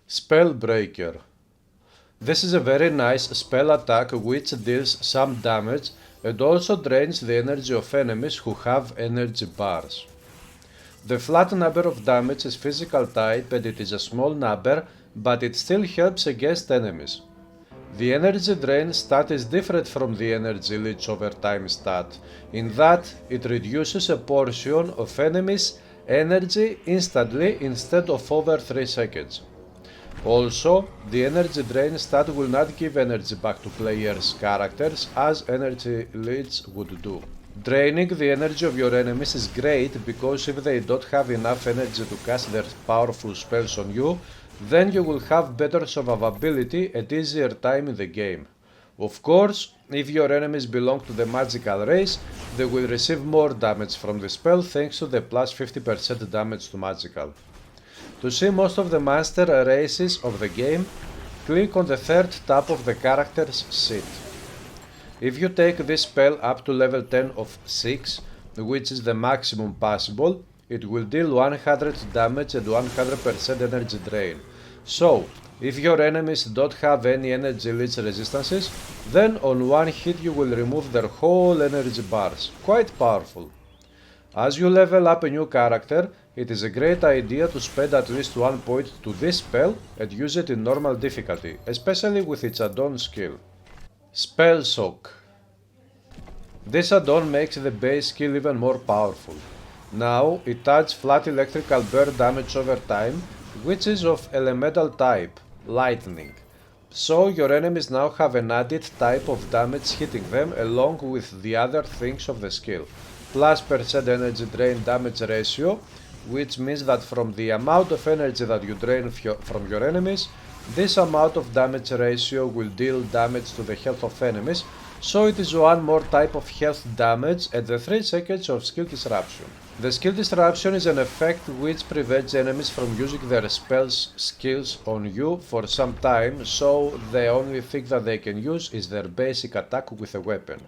Spellbreaker. This is a very nice spell attack which deals some damage and also drains the energy of enemies who have energy bars. The flat number of damage is physical type and it is a small number, but it still helps against enemies. The energy drain stat is different from the energy leech over time stat, in that it reduces a portion of enemies' energy instantly instead of over 3 seconds. Also, the energy drain stat will not give energy back to players' characters as energy leech would do. Draining the energy of your enemies is great because if they don't have enough energy to cast their powerful spells on you, then you will have better survivability and easier time in the game. Of course, if your enemies belong to the magical race, they will receive more damage from the spell thanks to the plus 50% damage to magical. To see most of the master races of the game, click on the third tab of the character's sheet. If you take this spell up to level 10 of 6, which is the maximum possible, it will deal 100 damage and 100% energy drain. So, if your enemies don't have any energy leech resistances, then on one hit you will remove their whole energy bars. Quite powerful. As you level up a new character, it is a great idea to spend at least 1 point to this spell and use it in normal difficulty, especially with its add-on skill. Spell Shock. This add-on makes the base skill even more powerful. Now it adds flat electrical burn damage over time, which is of elemental type, lightning. So your enemies now have an added type of damage hitting them along with the other things of the skill. Plus percent energy drain damage ratio, which means that from the amount of energy that you drain from your enemies, this amount of damage ratio will deal damage to the health of enemies, so it is one more type of health damage at the 3 seconds of skill disruption. The skill disruption is an effect which prevents enemies from using their skills on you for some time, so the only thing that they can use is their basic attack with a weapon.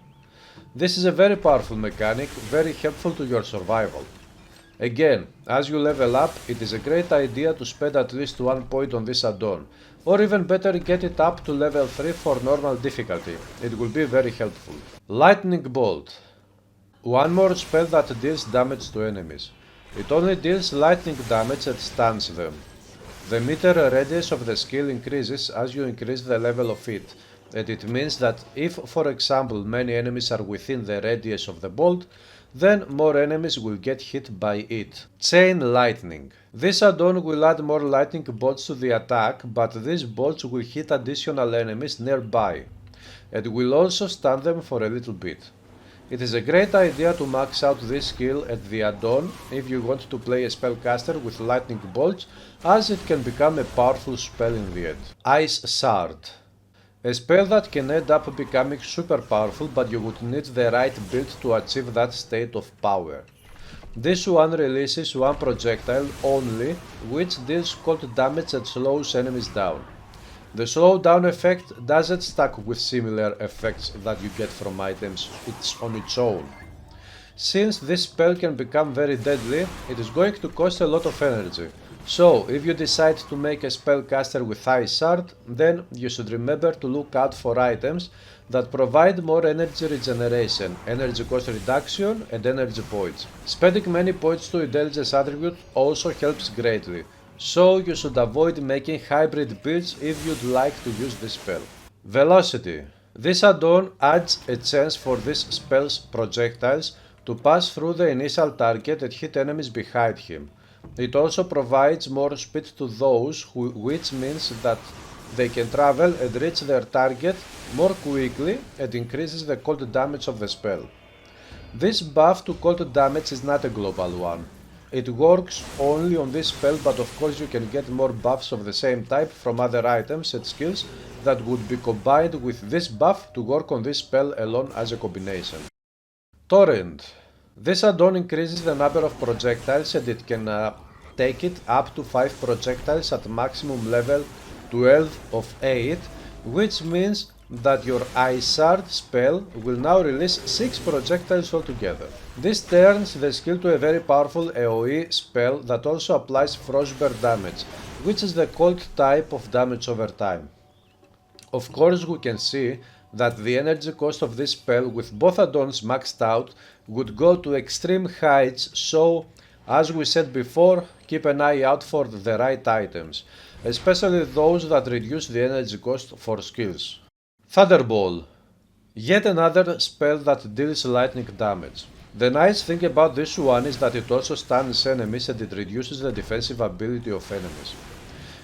This is a very powerful mechanic, very helpful to your survival. Again, as you level up, it is a great idea to spend at least 1 point on this add-on, or even better get it up to level 3 for normal difficulty. It will be very helpful. Lightning Bolt. One more spell that deals damage to enemies. It only deals lightning damage and stuns them. The meter radius of the skill increases as you increase the level of it, and it means that if, for example, many enemies are within the radius of the bolt, then more enemies will get hit by it. Chain Lightning. This add-on will add more lightning bolts to the attack, but these bolts will hit additional enemies nearby, and will also stun them for a little bit. It is a great idea to max out this skill at the add-on if you want to play a spellcaster with lightning bolts, as it can become a powerful spell in the end. Ice Shard. A spell that can end up becoming super powerful, but you would need the right build to achieve that state of power. This one releases one projectile only, which deals cold damage and slows enemies down. The slowdown effect doesn't stack with similar effects that you get from items on its own. Since this spell can become very deadly, it is going to cost a lot of energy. So, if you decide to make a spellcaster with Ice Shard, then you should remember to look out for items that provide more energy regeneration, energy cost reduction and energy points. Spending many points to indulge this attribute also helps greatly, so you should avoid making hybrid builds if you'd like to use this spell. Velocity. This add-on adds a chance for this spell's projectiles to pass through the initial target and hit enemies behind him. It also provides more speed to those, which means that they can travel and reach their target more quickly and increases the cold damage of the spell. This buff to cold damage is not a global one. It works only on this spell, but of course you can get more buffs of the same type from other items and skills that would be combined with this buff to work on this spell alone as a combination. Torrent. This add-on increases the number of projectiles and it can take it up to 5 projectiles at maximum level 12 of 8, which means that your Ice Shard spell will now release 6 projectiles altogether. This turns the skill to a very powerful AoE spell that also applies frostburn damage, which is the cold type of damage over time. Of course, we can see that the energy cost of this spell with both add-ons maxed out would go to extreme heights, so as we said before, keep an eye out for the right items, especially those that reduce the energy cost for skills. Thunderball. Yet another spell that deals lightning damage. The nice thing about this one is that it also stuns enemies and it reduces the defensive ability of enemies.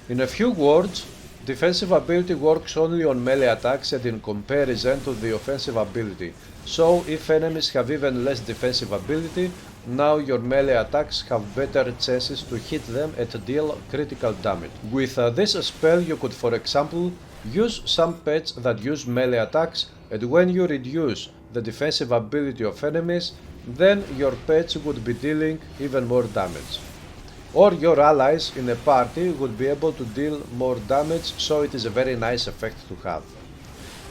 In a few words, defensive ability works only on melee attacks and in comparison to the offensive ability, so if enemies have even less defensive ability, now your melee attacks have better chances to hit them and deal critical damage. With this spell you could, for example, use some pets that use melee attacks, and when you reduce the defensive ability of enemies, then your pets would be dealing even more damage. Or your allies in a party would be able to deal more damage, so it is a very nice effect to have.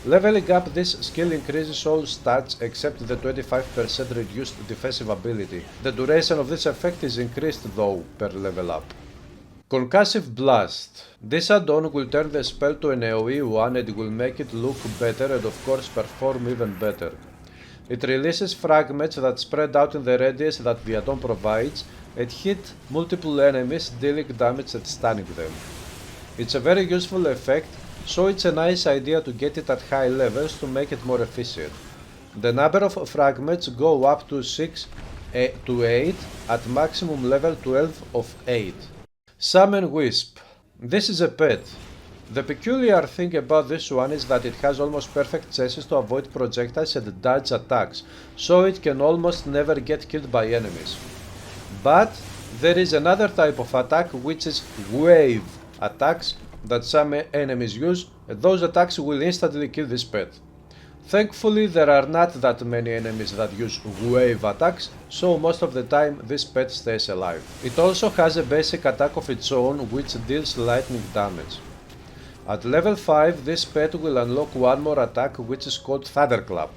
Leveling up this skill increases all stats except the 25% reduced defensive ability. The duration of this effect is increased though per level up. Concussive Blast. This add-on will turn the spell to an AoE one and will make it look better and of course perform even better. It releases fragments that spread out in the radius that the add-on provides and hit multiple enemies, dealing damage and stunning them. It's a very useful effect, so it's a nice idea to get it at high levels to make it more efficient. The number of fragments go up to 6 to 8 at maximum level 12 of 8. Summon Wisp. This is a pet. The peculiar thing about this one is that it has almost perfect chances to avoid projectiles and dodge attacks, so it can almost never get killed by enemies. But there is another type of attack, which is wave attacks that some enemies use, and those attacks will instantly kill this pet. Thankfully there are not that many enemies that use wave attacks, so most of the time this pet stays alive. It also has a basic attack of its own which deals lightning damage. At level 5 this pet will unlock one more attack which is called Thunderclap,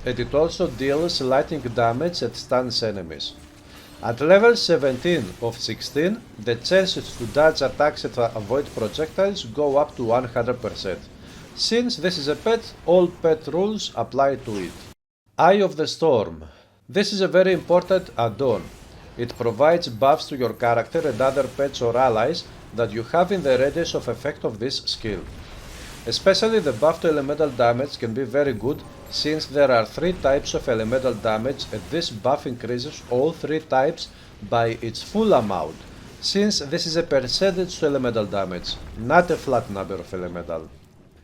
and it also deals lightning damage and stuns enemies. At level 17 of 16, the chances to dodge attacks and avoid projectiles go up to 100%. Since this is a pet, all pet rules apply to it. Eye of the Storm. This is a very important add-on. It provides buffs to your character and other pets or allies that you have in the radius of effect of this skill. Especially the buff to elemental damage can be very good, since there are 3 types of elemental damage and this buff increases all 3 types by its full amount, since this is a percentage to elemental damage, not a flat number of elemental.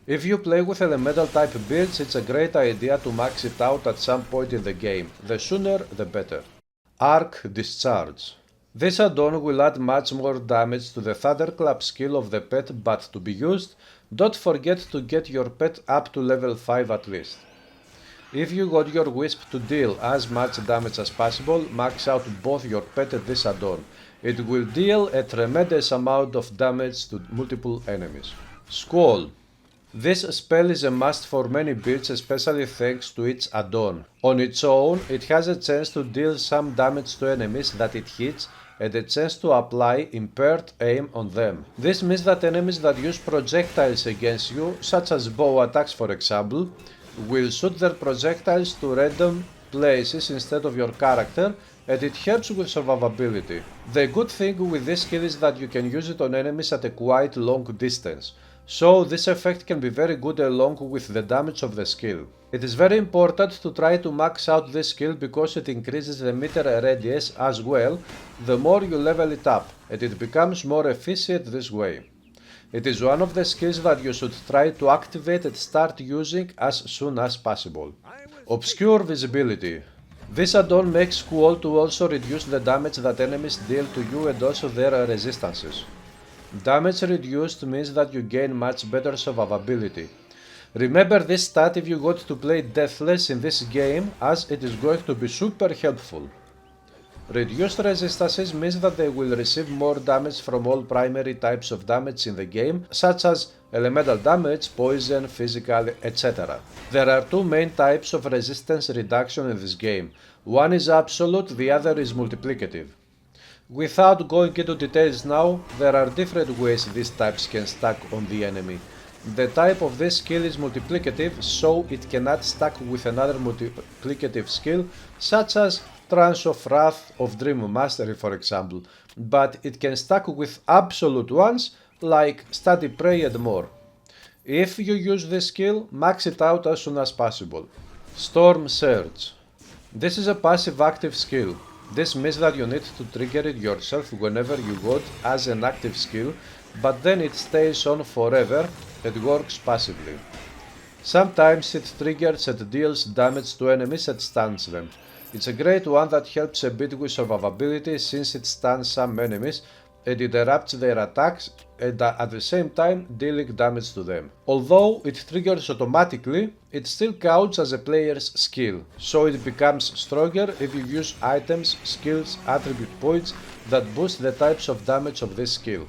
If you play with elemental type builds, it's a great idea to max it out at some point in the game, the sooner the better. Arc Discharge. This add-on will add much more damage to the Thunderclap skill of the pet, but to be used, don't forget to get your pet up to level 5 at least. If you want your Wisp to deal as much damage as possible, max out both your pet and this add-on. It will deal a tremendous amount of damage to multiple enemies. SQUALL. This spell is a must for many builds, especially thanks to its add-on. On its own, it has a chance to deal some damage to enemies that it hits and a chance to apply impaired aim on them. This means that enemies that use projectiles against you, such as bow attacks for example, will shoot their projectiles to random places instead of your character, and it helps with survivability. The good thing with this skill is that you can use it on enemies at a quite long distance, so this effect can be very good along with the damage of the skill. It is very important to try to max out this skill because it increases the meter radius as well the more you level it up, and it becomes more efficient this way. It is one of the skills that you should try to activate and start using as soon as possible. Obscure Visibility. This add-on makes SQUALL to also reduce the damage that enemies deal to you and also their resistances. Damage reduced means that you gain much better survivability. Remember this stat if you want to play deathless in this game, as it is going to be super helpful. Reduced resistances means that they will receive more damage from all primary types of damage in the game, such as elemental damage, poison, physical, etc. There are 2 main types of resistance reduction in this game. One is absolute, the other is multiplicative. Without going into details now, there are different ways these types can stack on the enemy. The type of this skill is multiplicative, so it cannot stack with another multiplicative skill, such as Trance of Wrath of Dream Mastery for example, but it can stack with absolute ones like Steady Prey and more. If you use this skill, max it out as soon as possible. Storm Surge. This is a passive active skill. This means that you need to trigger it yourself whenever you want as an active skill, but then it stays on forever and works passively. Sometimes it triggers and deals damage to enemies and stuns them. It's a great one that helps a bit with survivability since it stuns some enemies and interrupts their attacks and at the same time dealing damage to them. Although it triggers automatically, it still counts as a player's skill, so it becomes stronger if you use items, skills, attribute points that boost the types of damage of this skill.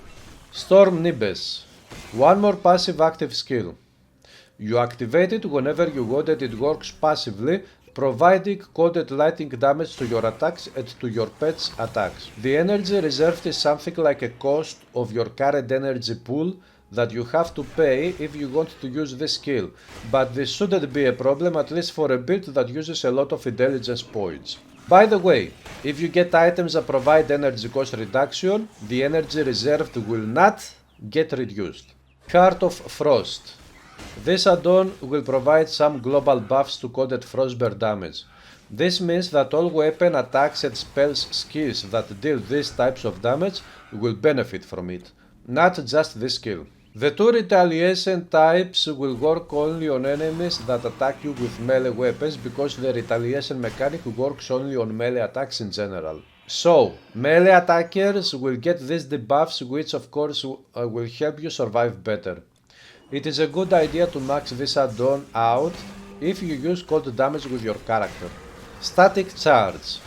Storm Nimbus. One more passive active skill. You activate it whenever you want and it works passively, providing coded lightning damage to your attacks and to your pet's attacks. The energy reserved is something like a cost of your current energy pool that you have to pay if you want to use this skill, but this shouldn't be a problem, at least for a build that uses a lot of intelligence points. By the way, if you get items that provide energy cost reduction, the energy reserved will not get reduced. Heart of Frost. This add-on will provide some global buffs to coded frostburn damage. This means that all weapon attacks and spells skills that deal these types of damage will benefit from it, not just this skill. The two retaliation types will work only on enemies that attack you with melee weapons because the retaliation mechanic works only on melee attacks in general. So, melee attackers will get these debuffs, which of course will help you survive better. It is a good idea to max this add-on out if you use cold damage with your character. Static Charge.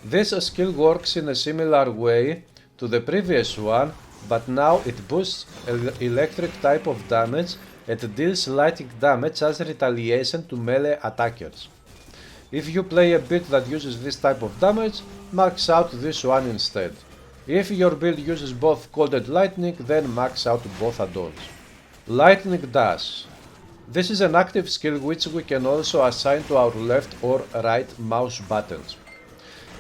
This skill works in a similar way to the previous one, but now it boosts electric type of damage and deals lightning damage as retaliation to melee attackers. If you play a build that uses this type of damage, max out this one instead. If your build uses both cold and lightning, then max out both add-ons. Lightning Dash. This is an active skill which we can also assign to our left or right mouse buttons.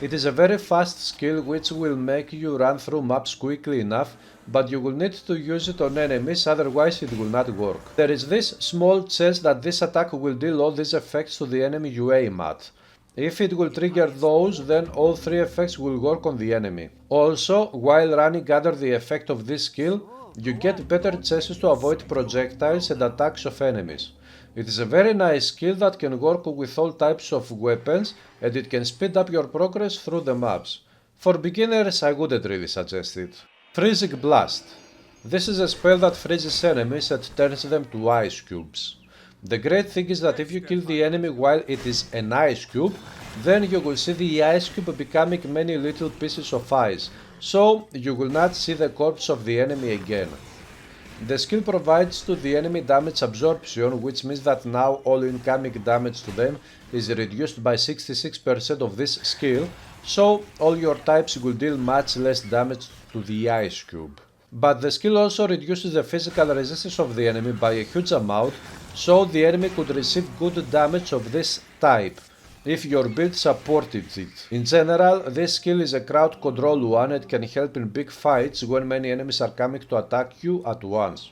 It is a very fast skill which will make you run through maps quickly enough, but you will need to use it on enemies, otherwise it will not work. There is this small chance that this attack will deal all these effects to the enemy you aim at. If it will trigger those, then all three effects will work on the enemy. Also, while running under the effect of this skill, you get better chances to avoid projectiles and attacks of enemies. It is a very nice skill that can work with all types of weapons and it can speed up your progress through the maps. For beginners, I wouldn't really suggest it. Freezing Blast. This is a spell that freezes enemies and turns them to ice cubes. The great thing is that if you kill the enemy while it is an ice cube, then you will see the ice cube becoming many little pieces of ice, so you will not see the corpse of the enemy again. The skill provides to the enemy damage absorption, which means that now all incoming damage to them is reduced by 66% of this skill, so all your types will deal much less damage to the ice cube. But the skill also reduces the physical resistance of the enemy by a huge amount, so the enemy could receive good damage of this type if your build supported it. In general, this skill is a crowd control one and can help in big fights when many enemies are coming to attack you at once.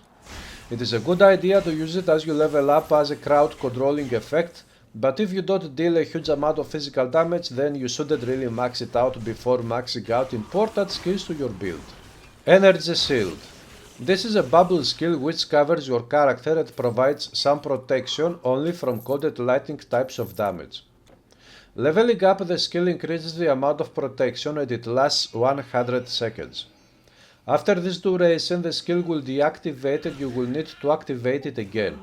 It is a good idea to use it as you level up as a crowd controlling effect, but if you don't deal a huge amount of physical damage, then you shouldn't really max it out before maxing out important skills to your build. Energy Shield. This is a bubble skill which covers your character and provides some protection only from coded lightning types of damage. Leveling up the skill increases the amount of protection and it lasts 100 seconds. After this duration, the skill will deactivate and you will need to activate it again.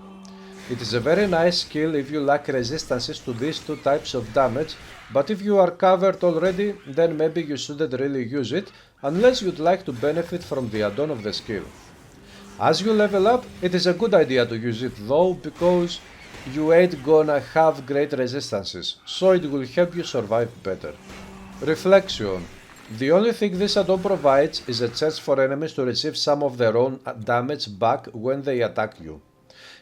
It is a very nice skill if you lack resistances to these two types of damage, but if you are covered already, then maybe you shouldn't really use it, unless you'd like to benefit from the add-on of the skill. As you level up, it is a good idea to use it though, because you ain't gonna have great resistances, so it will help you survive better. Reflection. The only thing this add-on provides is a chance for enemies to receive some of their own damage back when they attack you.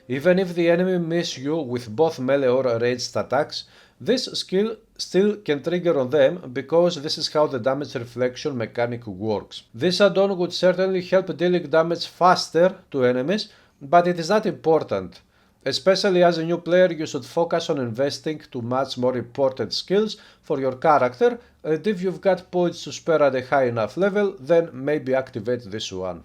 Even if the enemy miss you with both melee or ranged attacks, this skill still can trigger on them because this is how the damage reflection mechanic works. This add-on would certainly help dealing damage faster to enemies, but it is not important. Especially as a new player, you should focus on investing to much more important skills for your character, and if you've got points to spare at a high enough level, then maybe activate this one.